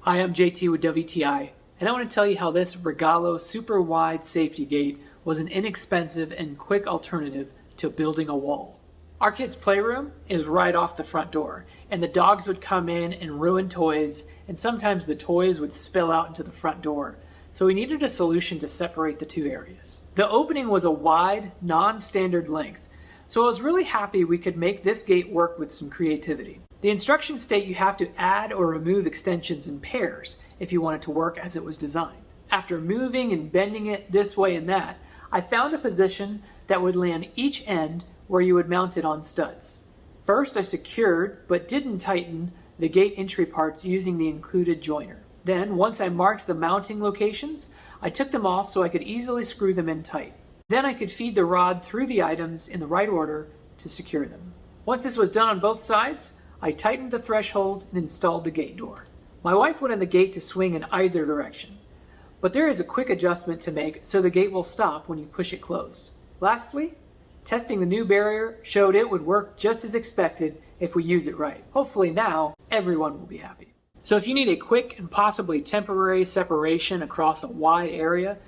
Hi, I'm JT with WTI, and I want to tell you how this Regalo super wide safety gate was an inexpensive and quick alternative to building a wall. Our kids' playroom is right off the front door, and the dogs would come in and ruin toys, and sometimes the toys would spill out into the front door. So we needed a solution to separate the two areas. The opening was a wide, non-standard length, so I was really happy we could make this gate work with some creativity. The instructions state you have to add or remove extensions in pairs if you want it to work as it was designed. After moving and bending it this way and that, I found a position that would land each end where you would mount it on studs. First, I secured, but didn't tighten, the gate entry parts using the included joiner. Then, once I marked the mounting locations, I took them off so I could easily screw them in tight. Then I could feed the rod through the items in the right order to secure them. Once this was done on both sides, I tightened the threshold and installed the gate door. My wife wanted the gate to swing in either direction, but there is a quick adjustment to make so the gate will stop when you push it closed. Lastly, testing the new barrier showed it would work just as expected if we use it right. Hopefully now, everyone will be happy. So if you need a quick and possibly temporary separation across a wide area,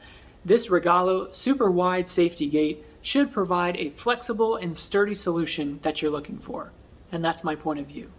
this Regalo super wide safety gate should provide a flexible and sturdy solution that you're looking for. And that's my point of view.